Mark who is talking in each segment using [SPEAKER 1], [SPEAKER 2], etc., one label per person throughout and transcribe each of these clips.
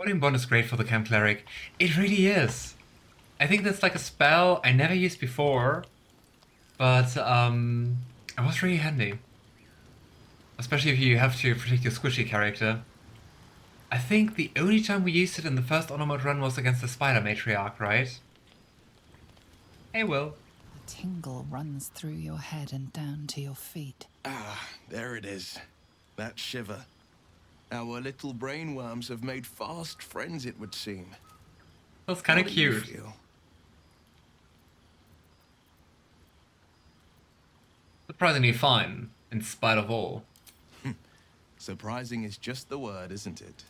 [SPEAKER 1] Volume Bond is great for the Camp Cleric. It really is. I think that's like a spell I never used before, but it was really handy. Especially if you have to protect your squishy character. I think the only time we used it in the first Honor Mode run was against the Spider Matriarch, right? Hey, Will.
[SPEAKER 2] A tingle runs through your head and down to your feet.
[SPEAKER 3] Ah, there it is. That shiver. Our little brainworms have made fast friends, it would seem.
[SPEAKER 1] That's kind
[SPEAKER 3] How
[SPEAKER 1] of
[SPEAKER 3] do you
[SPEAKER 1] cute.
[SPEAKER 3] feel?
[SPEAKER 1] Surprisingly fine, in spite of all.
[SPEAKER 3] Surprising is just the word, isn't it?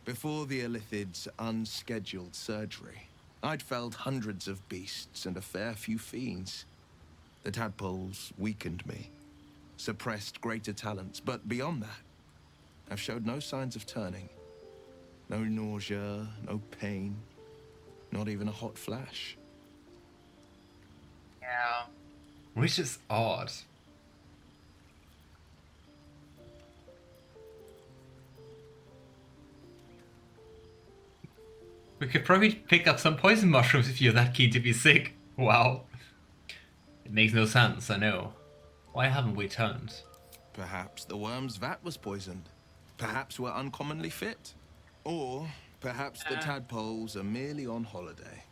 [SPEAKER 3] Before the Illithid's unscheduled surgery, I'd felled hundreds of beasts and a fair few fiends. The tadpoles weakened me, suppressed greater talents, but beyond that, I've showed no signs of turning. No nausea, no pain, not even a hot flash.
[SPEAKER 1] Yeah. Which is odd. We could probably pick up some poison mushrooms if you're that keen to be sick. Wow. It makes no sense, I know. Why haven't we turned?
[SPEAKER 3] Perhaps the worm's vat was poisoned. Perhaps we're uncommonly fit. Or perhaps the tadpoles are merely on holiday.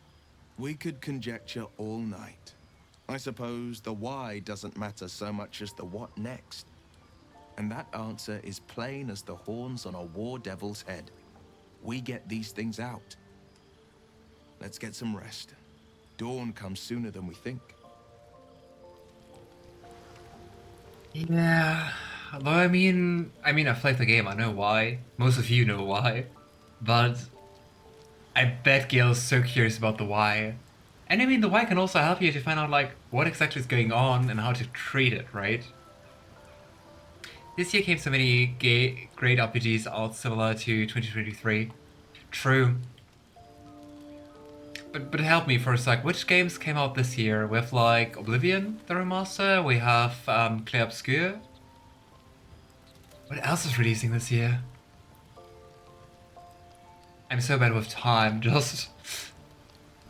[SPEAKER 3] We could conjecture all night. I suppose the why doesn't matter so much as the what next. And that answer is plain as the horns on a war devil's head. We get these things out. Let's get some rest. Dawn comes sooner than we think.
[SPEAKER 1] Yeah. Though I mean, I've played the game, I know why. Most of you know why. But I bet Gale's so curious about the why. And I mean, the why can also help you to find out, like, what exactly is going on and how to treat it, right? This year came so many great RPGs out similar to 2023. True. But help me for a sec, which games came out this year? We have, like, Oblivion, the remaster, we have Clair Obscur. What else is releasing this year? I'm so bad with time, just...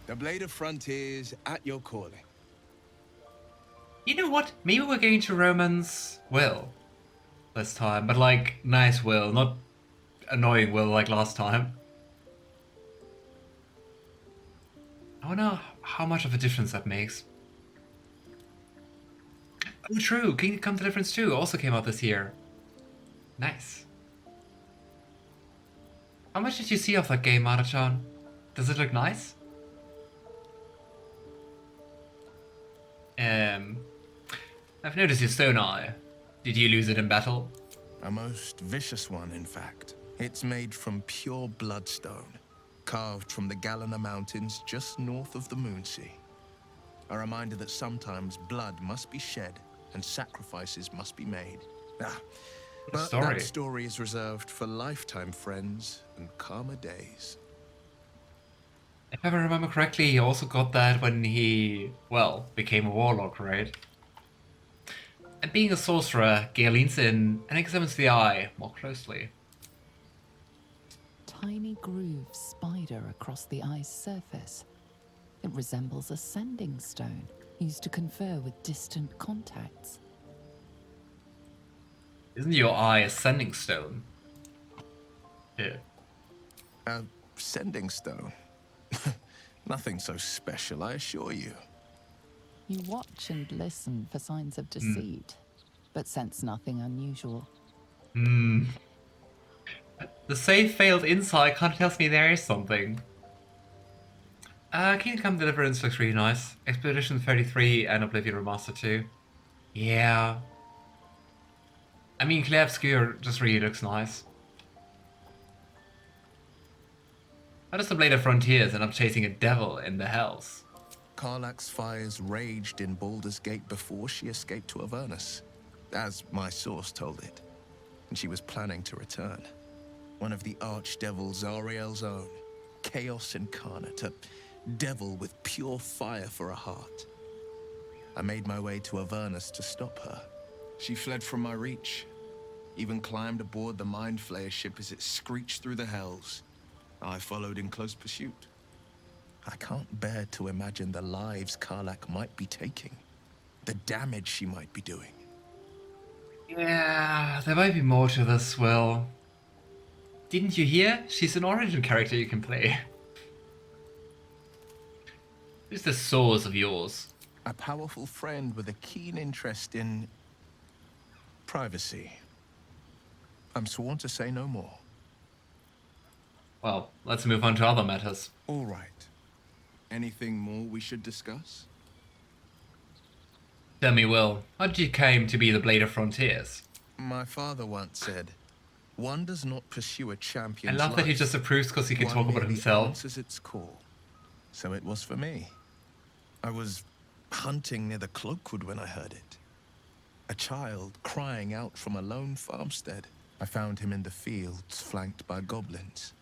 [SPEAKER 3] The Blade of Frontiers at your calling.
[SPEAKER 1] You know what? Maybe we're going to Roman's Wyll this time, but like, nice Wyll, not annoying Wyll like last time. I wonder how much of a difference that makes. Oh, true, Kingdom Come Deliverance 2 also came out this year. Nice. How much did you see of that game, Marachan? Does it look nice? I've noticed your stone eye. Did you lose it in battle?
[SPEAKER 3] A most vicious one, in fact. It's made from pure bloodstone, carved from the Gale Honor Mountains just north of the Moonsea. A reminder that sometimes blood must be shed and sacrifices must be made. But that story is reserved for lifetime friends and calmer days.
[SPEAKER 1] If I remember correctly, he also got that when he, well, became a warlock, right? And being a sorcerer, Gale leans in and examines the eye more closely.
[SPEAKER 2] Tiny grooves spider across the eye's surface. It resembles a sending stone used to confer with distant contacts.
[SPEAKER 1] Isn't your eye a sending stone? Yeah.
[SPEAKER 3] A sending stone? Nothing so special, I assure you.
[SPEAKER 2] You watch and listen for signs of deceit, but sense nothing unusual.
[SPEAKER 1] The save failed insight kind of tells me there is something. Kingdom Come Deliverance looks really nice. Expedition 33 and Oblivion Remaster 2. Yeah. I mean, Clair Obscur just really looks nice. How does the Blade of Frontiers end up chasing a devil in the hells?
[SPEAKER 3] Karlach's fires raged in Baldur's Gate before she escaped to Avernus, as my source told it. And she was planning to return. One of the archdevils Zariel's own, chaos incarnate, a devil with pure fire for a heart. I made my way to Avernus to stop her. She fled from my reach, even climbed aboard the Mindflayer ship as it screeched through the hells. I followed in close pursuit. I can't bear to imagine the lives Karlach might be taking, the damage she might be doing.
[SPEAKER 1] Yeah, there might be more to this, Wyll. Didn't you hear? She's an origin character you can play. Who's the source of yours?
[SPEAKER 3] A powerful friend with a keen interest in privacy. I'm sworn to say no more.
[SPEAKER 1] Well, let's move on to other matters.
[SPEAKER 3] All right. Anything more we should discuss?
[SPEAKER 1] Tell me, Wyll, how did you came to be the Blade of Frontiers?
[SPEAKER 3] My father once said, one does not pursue a
[SPEAKER 1] I
[SPEAKER 3] champion's
[SPEAKER 1] love that he
[SPEAKER 3] life.
[SPEAKER 1] just approves because he can
[SPEAKER 3] One
[SPEAKER 1] talk about
[SPEAKER 3] merely
[SPEAKER 1] himself.
[SPEAKER 3] answers its call. So it was for me. I was hunting near the Cloakwood when I heard it. A child crying out from a lone farmstead. I found him in the fields, flanked by goblins.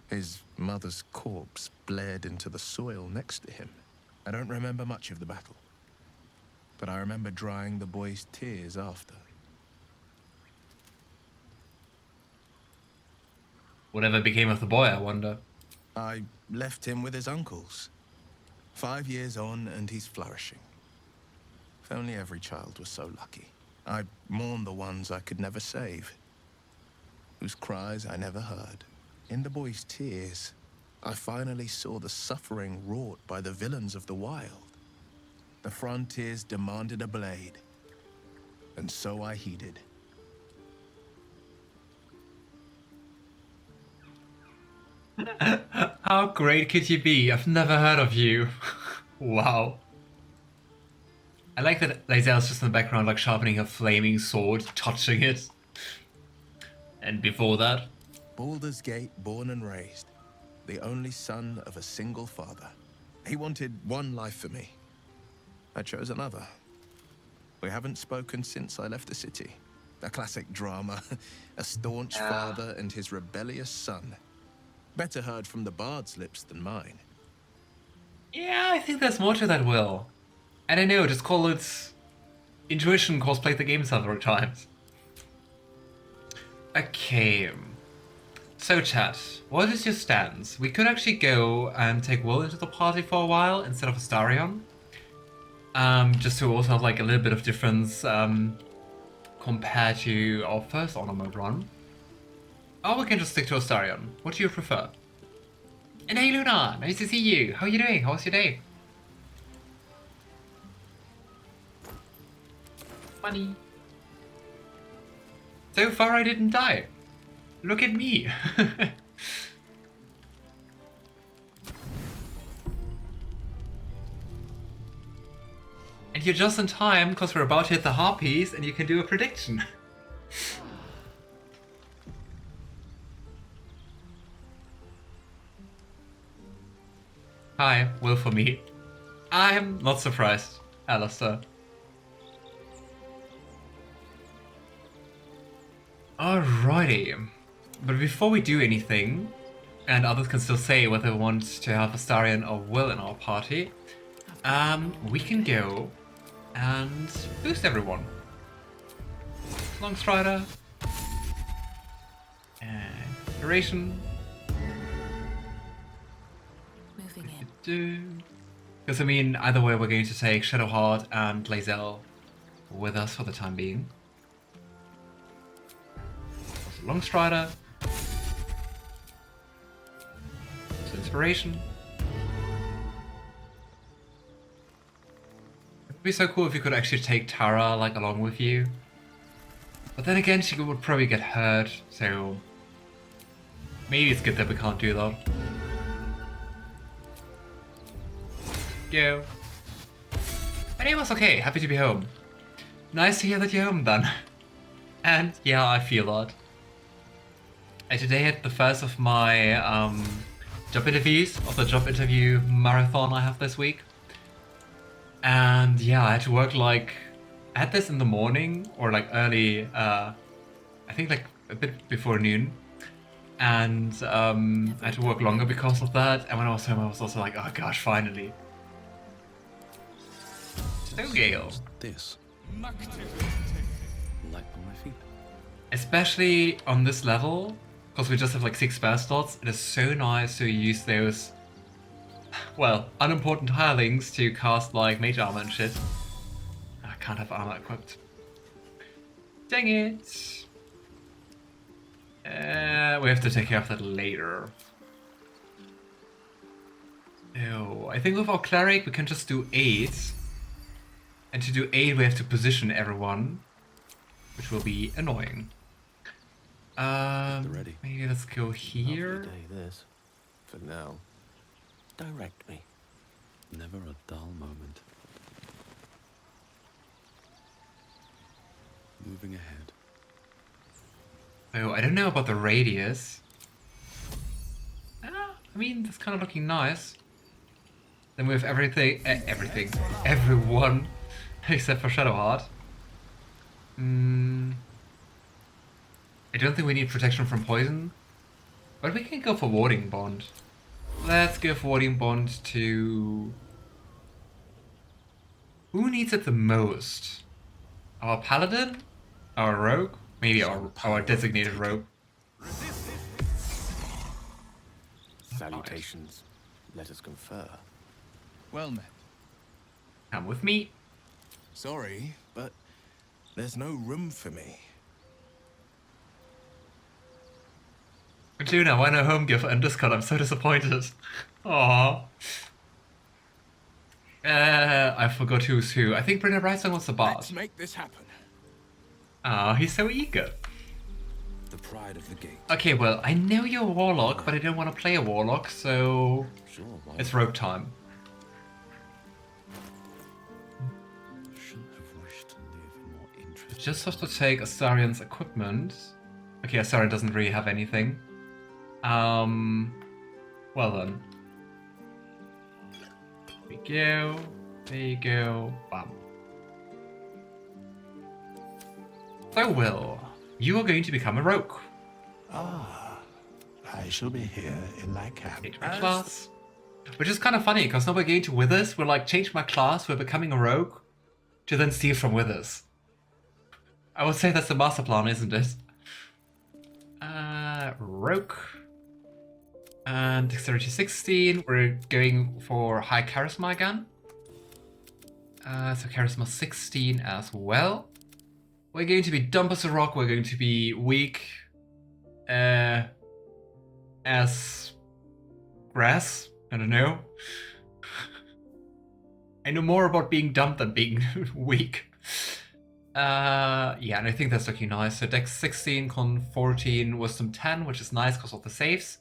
[SPEAKER 3] His mother's corpse bled into the soil next to him. I don't remember much of the battle, but I remember drying the boy's tears after.
[SPEAKER 1] Whatever became of the boy, I wonder.
[SPEAKER 3] I left him with his uncles. 5 years on, and he's flourishing. If only every child was so lucky. I mourn the ones I could never save, whose cries I never heard. In the boy's tears, I finally saw the suffering wrought by the villains of the wild. The frontiers demanded a blade, and so I heeded.
[SPEAKER 1] How great could you be? I've never heard of you. Wow. I like that Lae'zel's just in the background, like sharpening a flaming sword, touching it. And before that,
[SPEAKER 3] Baldur's Gate, born and raised, the only son of a single father. He wanted one life for me. I chose another. We haven't spoken since I left the city. A classic drama. A staunch father and his rebellious son. Better heard from the bard's lips than mine.
[SPEAKER 1] yeah, I think there's more to that, Wyll. I don't know, just call it intuition, cause played the game several times. Okay. So chat, what is your stance? We could actually go and take Wyll into the party for a while instead of Astarion. Just to also have like a little bit of difference compared to our first Honor Mode run. Or we can just stick to Astarion. What do you prefer? And hey Luna, nice to see you. How are you doing? How was your day? Funny. So far I didn't die. Look at me. And you're just in time because we're about to hit the harpies and you can do a prediction. Hi, Wyll for me. I'm not surprised, Alistair. Alrighty. But before we do anything, and others can still say whether they want to have Astarion or Wyll in our party, we can go and boost everyone. Longstrider. And duration.
[SPEAKER 2] Moving in.
[SPEAKER 1] Because I mean, either way we're going to take Shadowheart and Lae'zel with us for the time being. Longstrider. So inspiration. It would be so cool if you could actually take Tara like along with you. But then again, she would probably get hurt, so maybe it's good that we can't do that. Go. My day was okay, happy to be home. Nice to hear that you're home then. And yeah, I feel that. I today had the first of my job interviews, of the job interview marathon I have this week. And yeah, I had to work like, I had this in the morning, or like early, I think like a bit before noon. And I had to work longer because of that. And when I was home, I was also like, oh gosh, finally. So Gale.
[SPEAKER 4] This. Light on my feet.
[SPEAKER 1] Especially on this level, because we just have like 6 spell slots. It is so nice to use those, well, unimportant hirelings to cast like mage armor and shit. I can't have armor equipped. Dang it! We have to take care of that later. Oh, I think with our cleric we can just do 8. And to do 8 we have to position everyone, which will be annoying.
[SPEAKER 4] Ready.
[SPEAKER 1] Maybe let's go here.
[SPEAKER 4] Lovely day, this. For now. Direct me. Never a dull moment. Moving ahead.
[SPEAKER 1] Oh, I don't know about the radius. I mean, that's kind of looking nice. Then we have everything, everyone, except for Shadowheart. I don't think we need protection from poison, but we can go for Warding Bond. Let's give Warding Bond to... Who needs it the most? Our Paladin? Our Rogue? Maybe our designated Rogue.
[SPEAKER 4] Salutations. Let us confer.
[SPEAKER 3] Well met.
[SPEAKER 1] Come with me.
[SPEAKER 3] Sorry, but there's no room for me.
[SPEAKER 1] Juna, why no home gift in Discord? I'm so disappointed. Aww. I forgot who's who. I think Brenna Brightstone was the bard.
[SPEAKER 3] Let's make this happen.
[SPEAKER 1] Ah, he's so eager.
[SPEAKER 4] The pride of the gate.
[SPEAKER 1] Okay, well, I know you're a warlock, but I don't want to play a warlock, so
[SPEAKER 4] Sure, why
[SPEAKER 1] it's rogue time.
[SPEAKER 4] Shouldn't have wished to live in more interest.
[SPEAKER 1] Just have to take Astarion's equipment. Okay, Astarion doesn't really have anything. Well then. There we go. There you go. Bam. So, Wyll, you are going to become a rogue.
[SPEAKER 5] Ah, I shall be here in my camp.
[SPEAKER 1] Change my class. Which is kind of funny, because now we're going to Withers, we're like, change my class, we're becoming a rogue, to then steal from Withers. I would say that's the master plan, isn't it? Rogue. And dexterity 16, we're going for high charisma again. So charisma 16 as well. We're going to be dumb as a rock, we're going to be weak as grass. I don't know. I know more about being dumb than being weak. Yeah, and I think that's looking nice. So Dex 16, Con 14, Wisdom 10, which is nice because of the saves.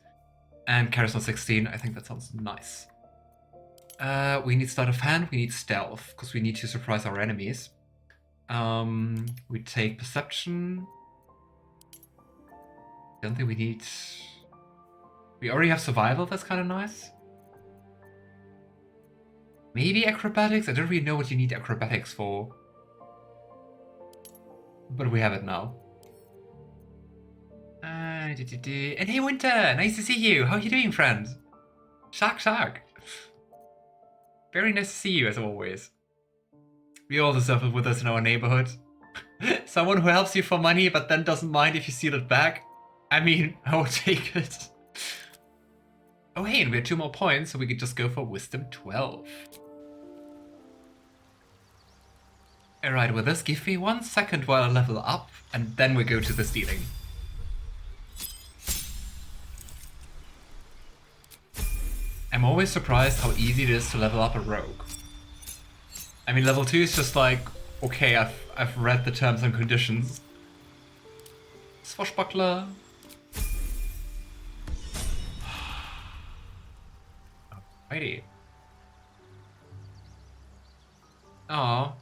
[SPEAKER 1] And Charisma 16, I think that sounds nice. We need Sleight of Hand, we need Stealth, because we need to surprise our enemies. We take Perception. Don't think we need... We already have Survival, that's kind of nice. Maybe Acrobatics? I don't really know what you need Acrobatics for. But we have it now. And hey Winter, nice to see you. How are you doing, friend? Shark. Very nice to see you as always. We all deserve it with us in our neighborhood. Someone who helps you for money but then doesn't mind if you steal it back. I mean, I will take it. Oh hey, and we have 2 more points, so we could just go for Wisdom 12. Alright, with this, give me 1 second while I level up, and then we go to the stealing. I'm always surprised how easy it is to level up a rogue. I mean, level 2 is just like, okay, I've read the terms and conditions. Swashbuckler. Alrighty. Oh.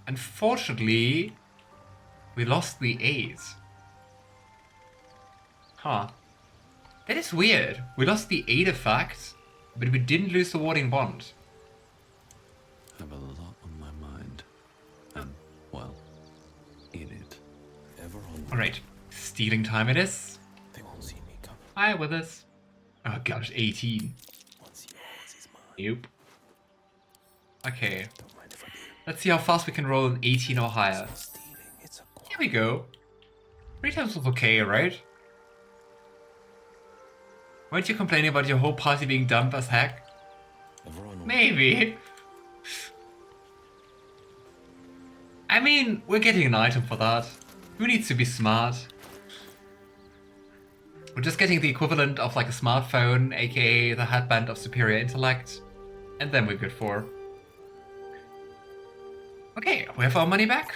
[SPEAKER 1] Unfortunately, we lost the 8. Huh. That is weird. We lost the 8 effect, but we didn't lose the Warding Bond.
[SPEAKER 4] I have a lot on my mind. And, well, in it. Ever on.
[SPEAKER 1] Alright, stealing time it is.
[SPEAKER 4] They won't see me coming.
[SPEAKER 1] Hi, Withers. Oh gosh, 18.
[SPEAKER 4] Once yours is mine.
[SPEAKER 1] Nope. Okay,
[SPEAKER 4] Don't mind if I do.
[SPEAKER 1] let's see how fast we can roll an 18 or higher.
[SPEAKER 4] Stealing, it's a
[SPEAKER 1] Here we go. 3 times was okay, right? Weren't you complaining about your whole party being dumb as heck?
[SPEAKER 4] Everyone
[SPEAKER 1] Maybe. I mean, we're getting an item for that. Who needs to be smart? We're just getting the equivalent of like a smartphone, aka the headband of superior intellect, and then we're good for. Okay, we have our money back.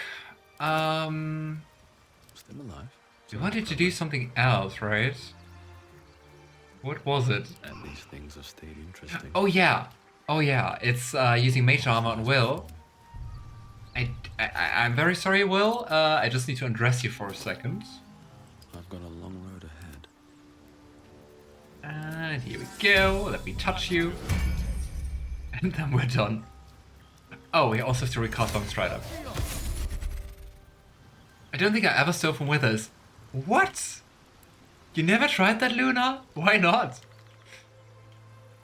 [SPEAKER 4] still alive.
[SPEAKER 1] We wanted to do something else, right? What was it?
[SPEAKER 4] At least things have stayed interesting.
[SPEAKER 1] Oh yeah, it's using mage armor on Wyll. I'm very sorry, Wyll. I just need to undress you for a second.
[SPEAKER 4] I've got a long road ahead.
[SPEAKER 1] And here we go. Let me touch you. And then we're done. Oh, we also have to recast on Strider. I don't think I ever stole from Withers. What? You never tried that, Luna? Why not?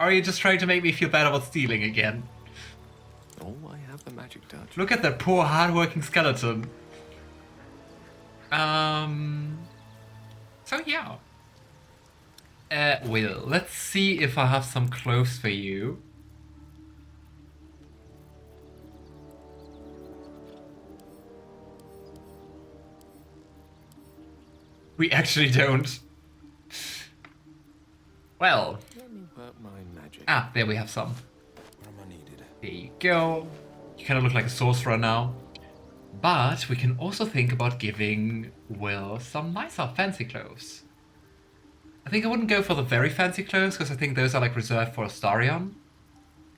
[SPEAKER 1] Or are you just trying to make me feel bad about stealing again?
[SPEAKER 6] Oh, I have the magic touch.
[SPEAKER 1] Look at that poor hardworking skeleton. So yeah. Wyll, let's see if I have some clothes for you. We actually don't. Well.
[SPEAKER 6] Let me work my magic.
[SPEAKER 1] Ah, there we have some.
[SPEAKER 3] Where am I needed?
[SPEAKER 1] There you go. You kind of look like a sorcerer now. But we can also think about giving Wyll some nicer fancy clothes. I think I wouldn't go for the very fancy clothes, because I think those are like reserved for Astarion.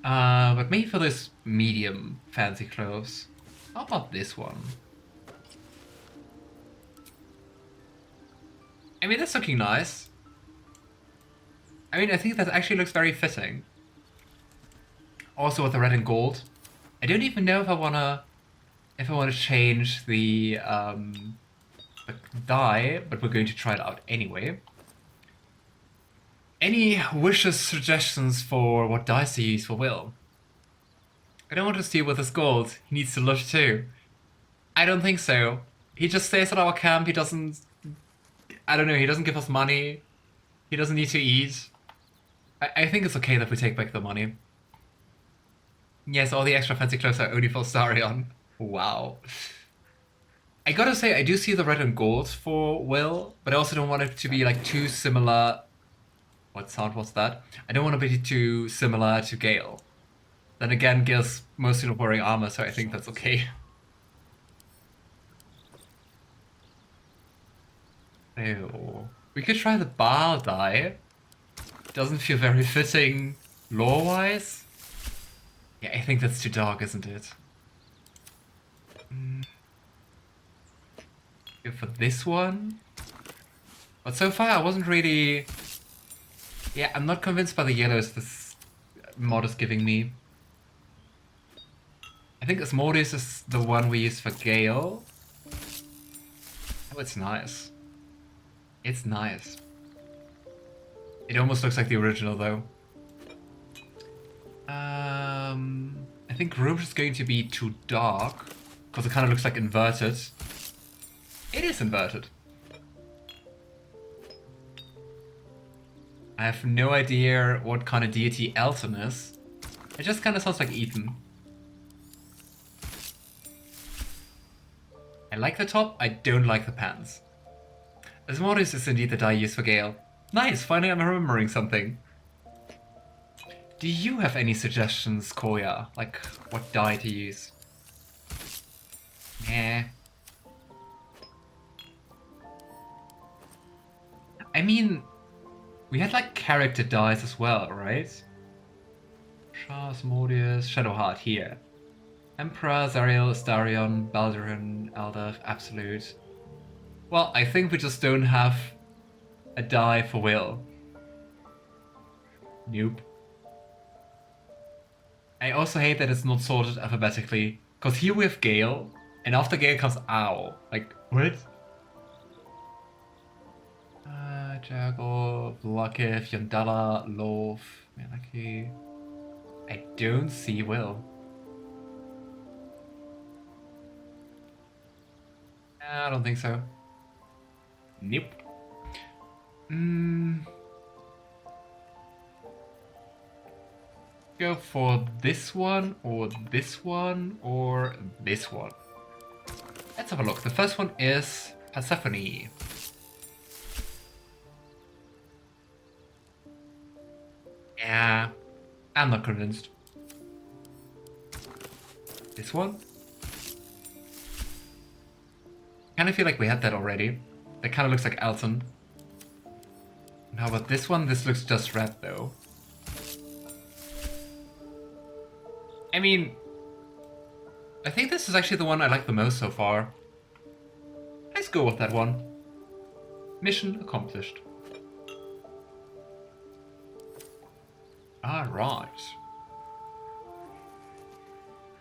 [SPEAKER 1] But maybe for this medium fancy clothes. How about this one? I mean, that's looking nice. I mean, I think that actually looks very fitting. Also with the red and gold. I don't even know if I wanna change the dye, but we're going to try it out anyway. Any wishes, suggestions for what dyes to use for Wyll? I don't want to steal with his gold. He needs to live too. I don't think so. He just stays at our camp. He doesn't... I don't know. He doesn't give us money. He doesn't need to eat. I think it's okay that we take back the money. Yes, all the extra fancy clothes are only for Astarion. Wow. I gotta say, I do see the red and gold for Wyll, but I also don't want it to be like too similar. What sound was that? I don't want to be too similar to Gale. Then again, Gale's mostly not wearing armor, so I think that's okay. Ew. We could try the Baal dye. Doesn't feel very fitting lore-wise. Yeah, I think that's too dark, isn't it? Go for this one. But so far I wasn't really... Yeah, I'm not convinced by the yellows this mod is giving me. I think Asmodeus is the one we use for Gale. Oh, it's nice. It's nice. It almost looks like the original though. I think Rouge is going to be too dark, because it kind of looks like inverted. It is inverted. I have no idea what kind of deity Elton is. It just kind of sounds like Ethan. I like the top, I don't like the pants. Asmodeus is indeed the dye used for Gale. Nice, finally I'm remembering something. Do you have any suggestions, Koya? Like, what dye to use? Nah. I mean, we had like character dyes as well, right? Shah, Asmodeus, Shadowheart here. Emperor, Zariel, Astarion, Baldurin, Elder, Absolute. Well, I think we just don't have a dye for Wyll. Nope. I also hate that it's not sorted alphabetically, because here we have Gale, and after Gale comes Ow. Like, what? Jaggle, Vlakith, Yandala, Lov, Malaki. I don't see Wyll. I don't think so. Nope. Go for this one, or this one, or this one. Let's have a look. The first one is Persephone. Yeah, I'm not convinced. This one? Kind of feel like we had that already. That kind of looks like Elton. And how about this one? This looks just red though. I mean, I think this is actually the one I like the most so far. Let's go with that one. Mission accomplished. Alright.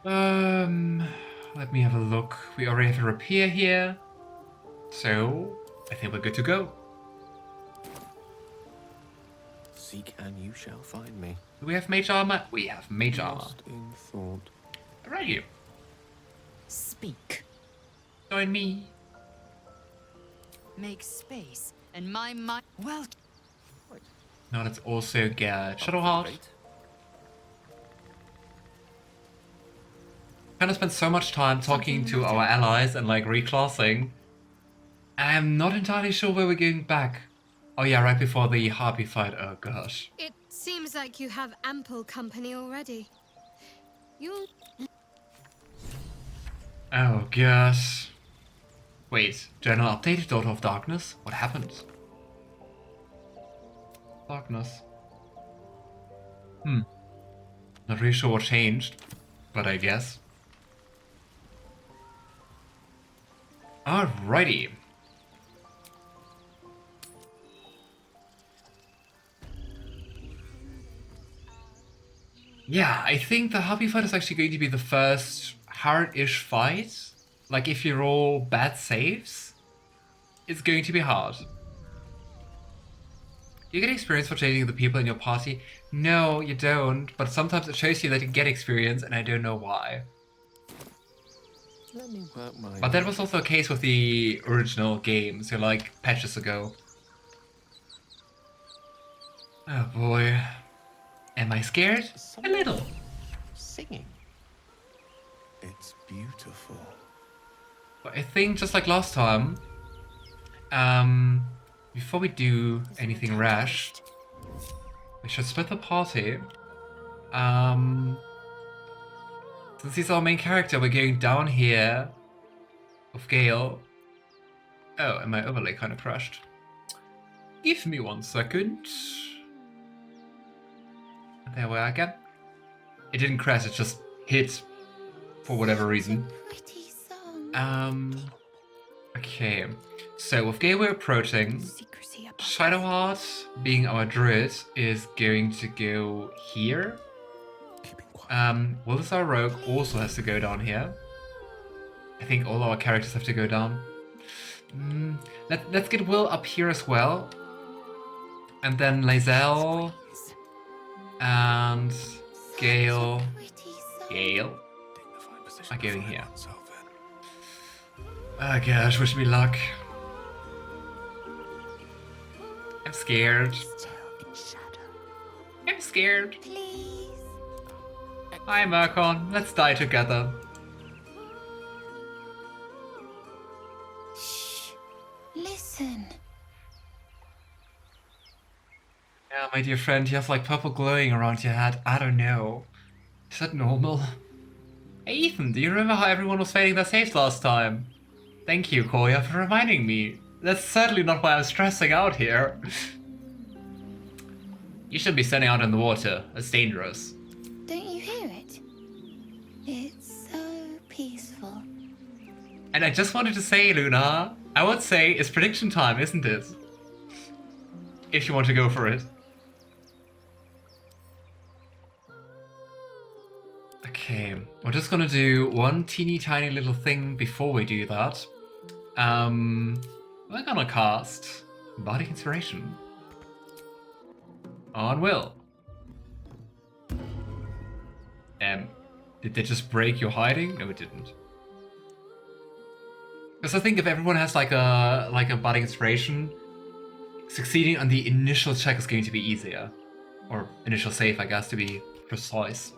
[SPEAKER 1] Let me have a look. We already have a repair here. So, I think we're good to go.
[SPEAKER 6] Seek and you shall find me.
[SPEAKER 1] Do we have mage armor? We have mage armor.
[SPEAKER 6] Lost in thought.
[SPEAKER 1] Right you.
[SPEAKER 2] Speak.
[SPEAKER 1] Join me.
[SPEAKER 2] Make space, and my mind. Well,
[SPEAKER 1] No, that's also Gale. Shadowheart. Kind of spent so much time talking to our allies and like reclassing. I'm not entirely sure where we're going back. Oh yeah, right before the harpy fight. Oh gosh.
[SPEAKER 7] It seems like you have ample company already. You...
[SPEAKER 1] Oh gosh. Wait, journal updated, Daughter of Darkness? What happened? Darkness. Not really sure what changed, but I guess. Alrighty. Yeah, I think the Harpy fight is actually going to be the first hard-ish fight. Like, if you roll bad saves, it's going to be hard. You get experience for changing the people in your party. No, you don't, but sometimes it shows you that you get experience, and I don't know why.
[SPEAKER 6] Let me work my...
[SPEAKER 1] But that was also a case with the original game, so like patches ago. Oh boy. Am I scared? A little.
[SPEAKER 6] Singing.
[SPEAKER 3] It's beautiful.
[SPEAKER 1] But I think just like last time, before we do anything rash, we should split the party. Since he's our main character, we're going down here with Gale. Oh, and my overlay kind of crashed. Give me 1 second. There we are again. It didn't crash, it just hit for whatever reason. Okay. So with Gale we're approaching. Shadowheart, being our druid, is going to go here. Wyll is our rogue, also has to go down here. I think all our characters have to go down. Let's get Wyll up here as well. And then Lae'zel and Gale are going here. Oh gosh, wish me luck. I'm scared. I'm scared. Hi Mercon, let's die together.
[SPEAKER 7] Shh. Listen.
[SPEAKER 1] Yeah, my dear friend, you have like purple glowing around your head. I don't know. Is that normal? Hey Ethan, do you remember how everyone was failing their saves last time? Thank you, Koya, for reminding me. That's certainly not why I'm stressing out here. You shouldn't be standing out in the water. It's dangerous.
[SPEAKER 7] Don't you hear it? It's so peaceful.
[SPEAKER 1] And I just wanted to say, Luna, I would say it's prediction time, isn't it? If you want to go for it. Okay, we're just gonna do one teeny tiny little thing before we do that. We're gonna cast Bardic Inspiration on Wyll. Did they just break your hiding? No, it didn't. Because I think if everyone has like a Bardic Inspiration, succeeding on the initial check is going to be easier. Or initial save, I guess, to be precise.